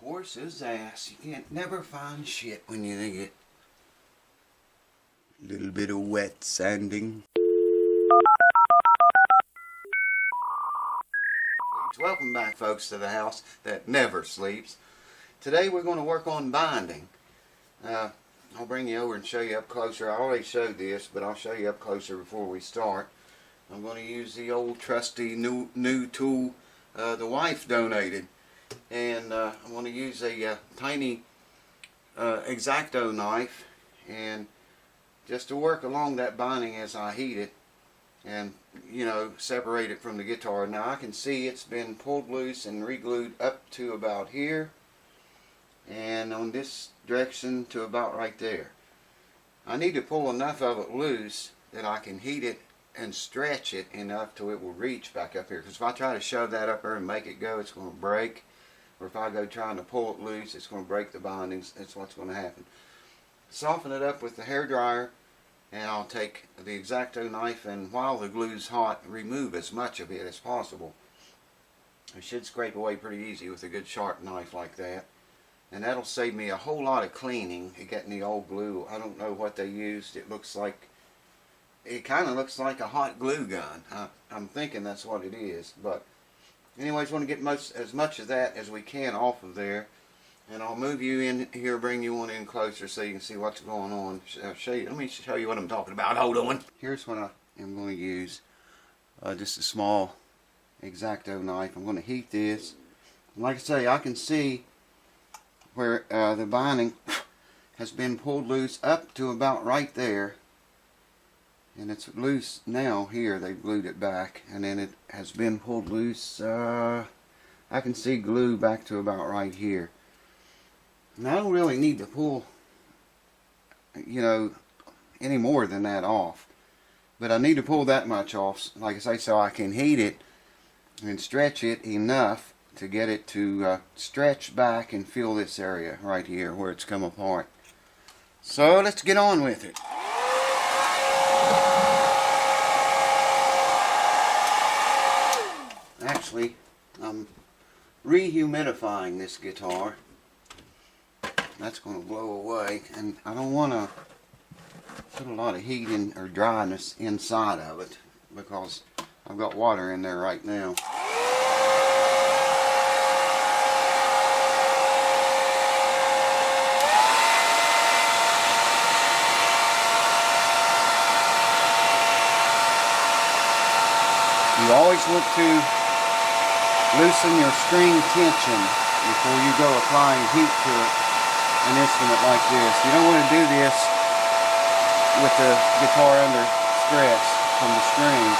horse's ass. You can't never find shit when you need it. Little bit of wet sanding. Welcome back, folks, to the house that never sleeps. Today we're going to work on binding. I'll bring you over and show you up closer. I already showed this, but I'll show you up closer before we start. I'm going to use the old trusty new tool the wife donated. And I'm going to use a tiny X-Acto knife and just to work along that binding as I heat it and, you know, separate it from the guitar. Now I can see it's been pulled loose and re-glued up to about here and on this direction to about right there. I need to pull enough of it loose that I can heat it and stretch it enough till it will reach back up here, because if I try to shove that up there and make it go, it's going to break. Or if I go trying to pull it loose, it's going to break the bindings. That's what's going to happen. Soften it up with the hair dryer, and I'll take the X-Acto knife and while the glue's hot, remove as much of it as possible. It should scrape away pretty easy with a good sharp knife like that. And that'll save me a whole lot of cleaning. Getting the old glue, I don't know what they used. It looks like, it kind of looks like a hot glue gun. I'm thinking that's what it is. But anyways, want to get as much of that as we can off of there. And I'll move you in here, bring you one in closer so you can see what's going on. Show you. Let me show you what I'm talking about. Hold on. Here's what I am going to use. Just a small X-Acto knife. I'm going to heat this. Like I say, I can see where the binding has been pulled loose up to about right there. And it's loose now here. They've glued it back. And then it has been pulled loose. I can see glue back to about right here. Now I don't really need to pull, you know, any more than that off. But I need to pull that much off, like I say, so I can heat it and stretch it enough to get it to stretch back and fill this area right here where it's come apart. So let's get on with it. Actually, I'm rehumidifying this guitar. That's going to blow away, and I don't want to put a lot of heat in or dryness inside of it because I've got water in there right now. You always want to loosen your string tension before you go applying heat to it. An instrument like this. You don't want to do this with the guitar under stress from the strings.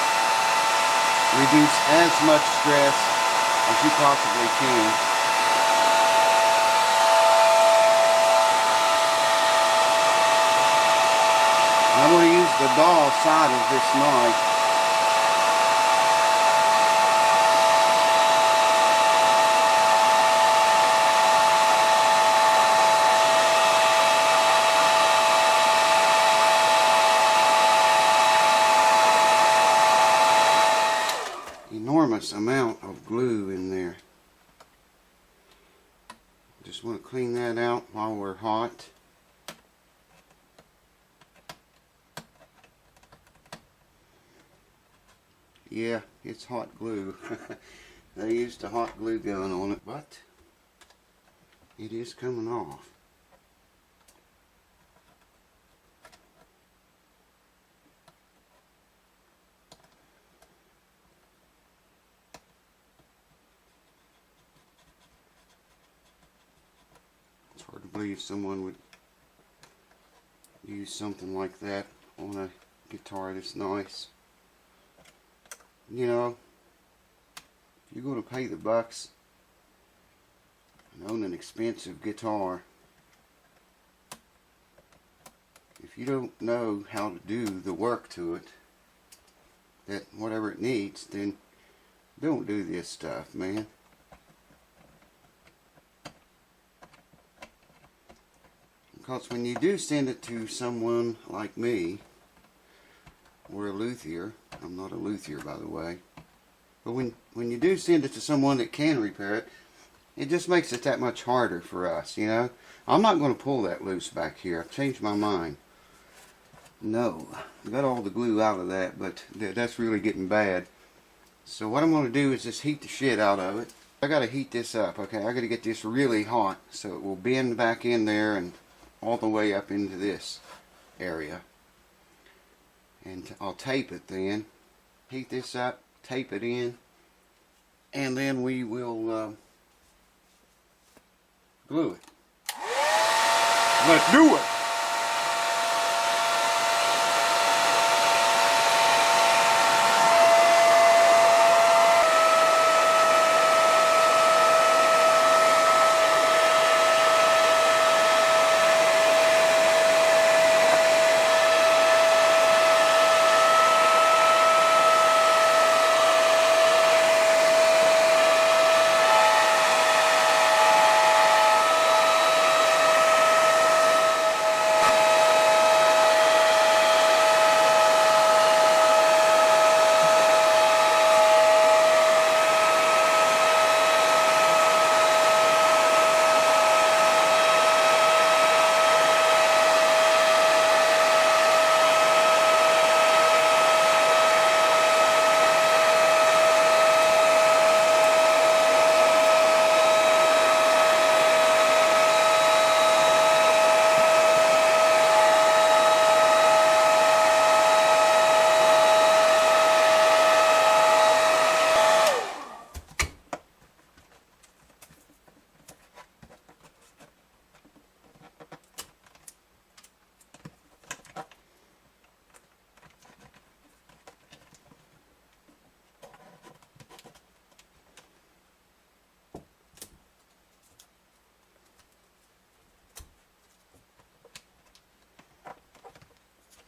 Reduce as much stress as you possibly can. And I'm going to use the dull side of this knife . Enormous amount of glue in there. Just want to clean that out while we're hot. Yeah, it's hot glue. They used a hot glue gun on it, but it is coming off. Hard to believe someone would use something like that on a guitar this nice. You know, if you're going to pay the bucks and own an expensive guitar, if you don't know how to do the work to it, that whatever it needs, then don't do this stuff, man. Because when you do send it to someone like me, or a luthier, I'm not a luthier by the way, but when you do send it to someone that can repair it, it just makes it that much harder for us, you know. I'm not going to pull that loose back here. I've changed my mind. No, I got all the glue out of that, but that's really getting bad. So what I'm going to do is just heat the shit out of it. I got to heat this up, okay? I got to get this really hot so it will bend back in there and all the way up into this area. And I'll tape it then. Heat this up, tape it in, and then we will glue it. Let's do it!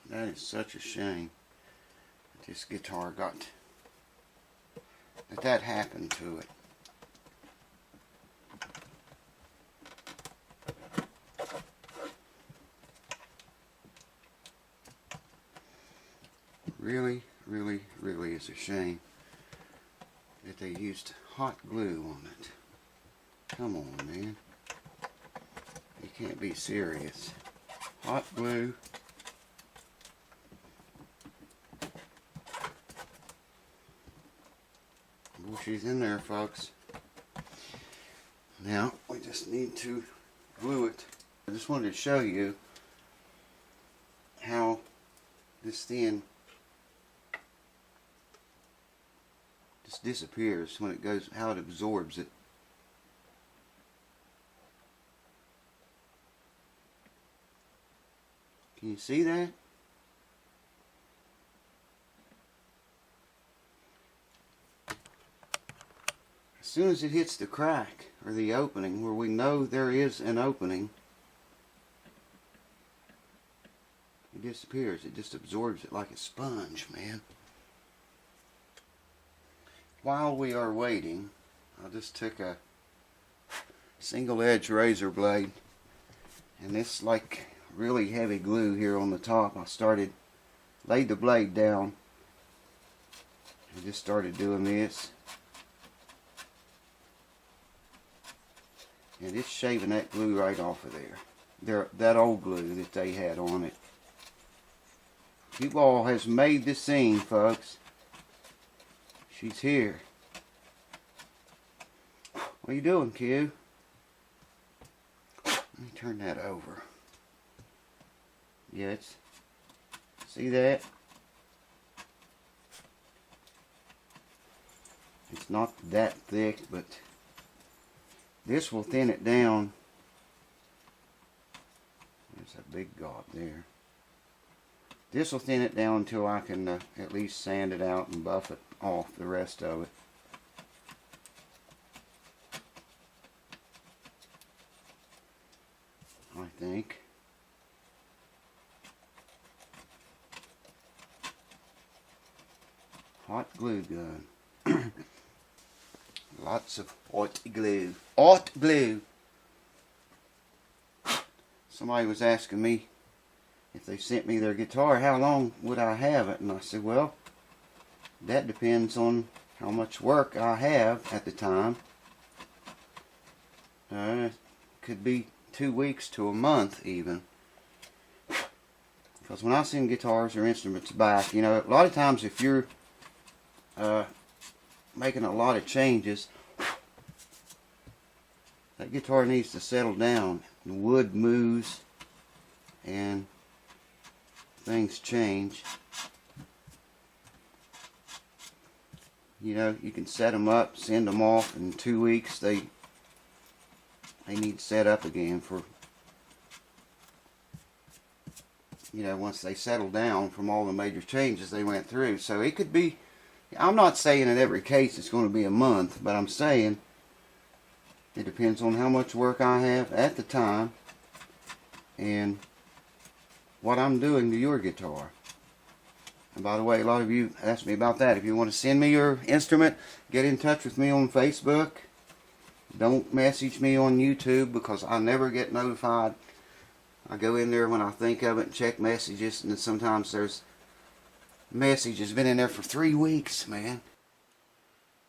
That is such a shame that this guitar that happened to it. Really, really, really is a shame that they used hot glue on it. Come on, man. You can't be serious. Hot glue. Well, she's in there, folks. Now, we just need to glue it. I just wanted to show you how this thin just disappears when it goes, how it absorbs it. Can you see that? As soon as it hits the crack or the opening where we know there is an opening, it disappears. It just absorbs it like a sponge, man. While we are waiting, I just took a single edge razor blade, and this like really heavy glue here on the top. I laid the blade down and just started doing this, and it's shaving that glue right off of there. That old glue that they had on it. Q-Ball has made the scene, folks. She's here. What are you doing, Q? Let me turn that over. Yeah, see that? It's not that thick, but this will thin it down. There's a big gap there. This will thin it down until I can at least sand it out and buff it off the rest of it. I think. Hot glue gun. Lots of hot glue. Hot glue. Somebody was asking me if they sent me their guitar, how long would I have it? And I said, well, that depends on how much work I have at the time. Could be 2 weeks to a month even. Because when I send guitars or instruments back, you know, a lot of times if you're making a lot of changes, that guitar needs to settle down. The wood moves and things change. You know, you can set them up, send them off. In 2 weeks, they need set up again for, you know, once they settle down from all the major changes they went through. So it could be, I'm not saying in every case it's going to be a month, but I'm saying it depends on how much work I have at the time and what I'm doing to your guitar. And by the way, a lot of you asked me about that. If you want to send me your instrument, get in touch with me on Facebook. Don't message me on YouTube because I never get notified. I go in there when I think of it and check messages, and then sometimes there's messages been in there for 3 weeks, man.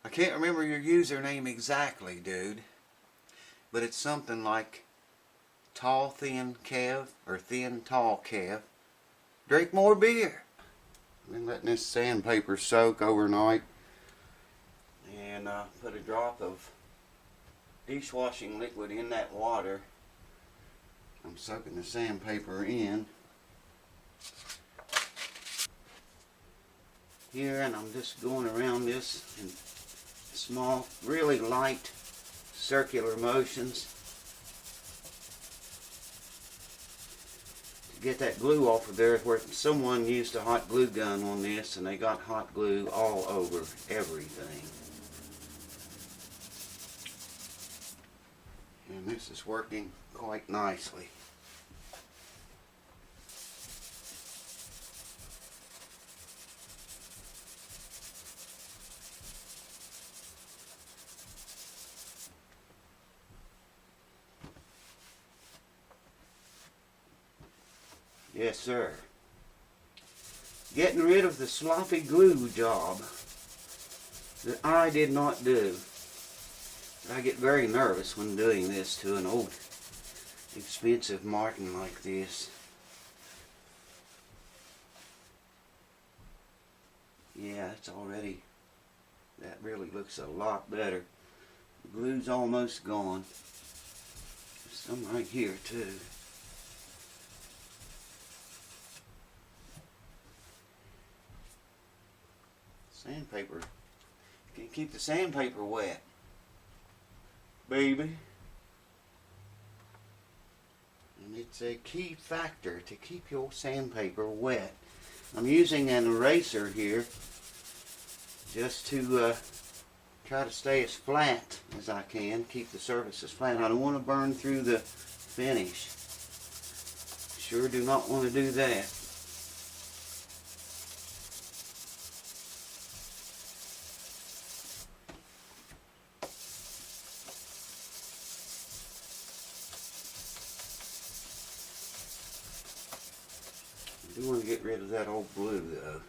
I can't remember your username exactly, dude, but it's something like Tall Thin Kev or Thin Tall Kev. Drink more beer. I've been letting this sandpaper soak overnight, and put a drop of dishwashing liquid in that water. I'm soaking the sandpaper in here, and I'm just going around this in small, really light circular motions to get that glue off of there, where someone used a hot glue gun on this and they got hot glue all over everything. And this is working quite nicely. Yes, sir. Getting rid of the sloppy glue job that I did not do. I get very nervous when doing this to an old expensive Martin like this. Yeah, it's already, that really looks a lot better. The glue's almost gone. There's some right here too. Sandpaper. You can keep the sandpaper wet, baby. And it's a key factor to keep your sandpaper wet. I'm using an eraser here just to try to stay as flat as I can, keep the surface as flat. I don't want to burn through the finish. Sure do not want to do that. I do want to get rid of that old glue though.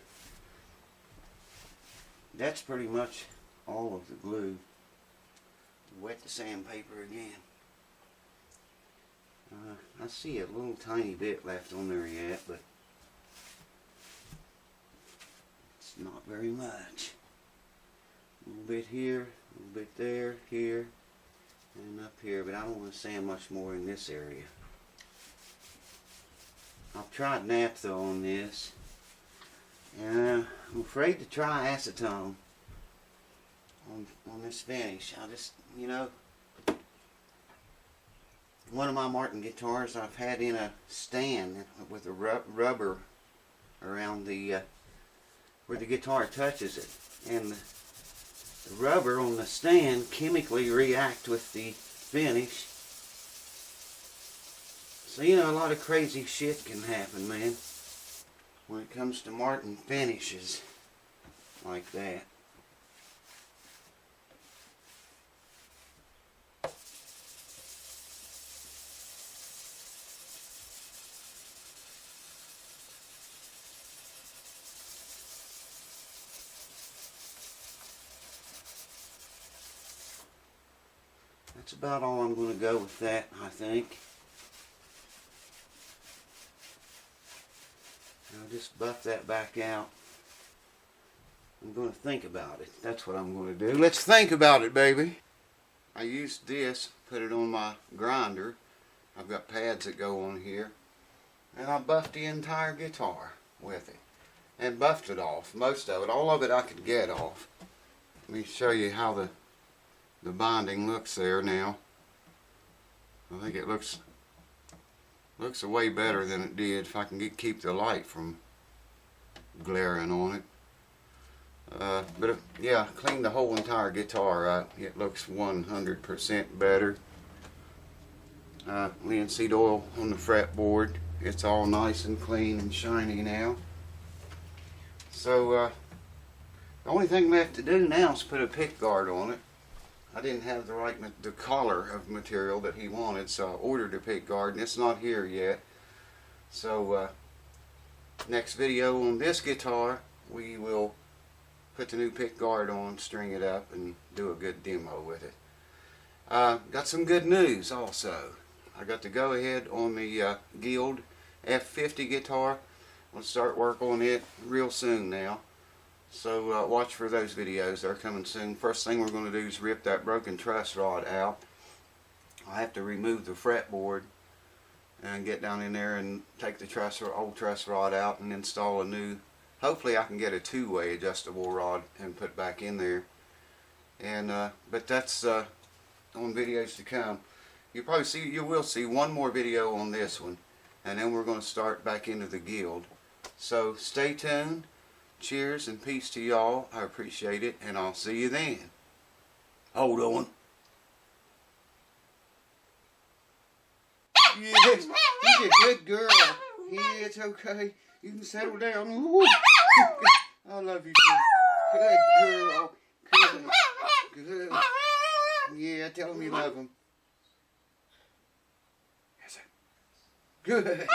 That's pretty much all of the glue. Wet the sandpaper again. I see a little tiny bit left on there yet, but it's not very much. A little bit here, a little bit there, here, and up here, but I don't want to sand much more in this area. I've tried naphtha on this, and I'm afraid to try acetone on this finish. I just, you know, one of my Martin guitars I've had in a stand with a rubber around the where the guitar touches it, and the rubber on the stand chemically react with the finish. So, you know, a lot of crazy shit can happen, man, when it comes to Martin finishes like that. That's about all I'm going to go with that, I think. I'll just buff that back out. I'm going to think about it. That's what I'm going to do. Let's think about it, baby. I used this, put it on my grinder. I've got pads that go on here. And I buffed the entire guitar with it. And buffed it off, most of it. All of it I could get off. Let me show you how the binding looks there now. I think it looks way better than it did if I can keep the light from glaring on it. But yeah, clean the whole entire guitar out. It looks 100% better. Linseed oil on the fretboard. It's all nice and clean and shiny now. So the only thing left to do now is put a pick guard on it. I didn't have the color of material that he wanted, so I ordered a pick guard, and it's not here yet. So next video on this guitar, we will put the new pick guard on, string it up, and do a good demo with it. Got some good news also. I got the go-ahead on the Guild F50 guitar. I'll start work on it real soon now. So watch for those videos. They're coming soon. First thing we're going to do is rip that broken truss rod out. I have to remove the fretboard and get down in there and take the old truss rod out and install a new. Hopefully I can get a two-way adjustable rod and put back in there. And but that's on videos to come. You will see one more video on this one, and then we're going to start back into the Guild. So stay tuned. Cheers and peace to y'all. I appreciate it, and I'll see you then. Hold on. Yes, you're a good girl. Yeah, it's okay. You can settle down. Ooh. I love you too. Good girl. Good. Good. Yeah, tell him you love him. Yes, sir. Good.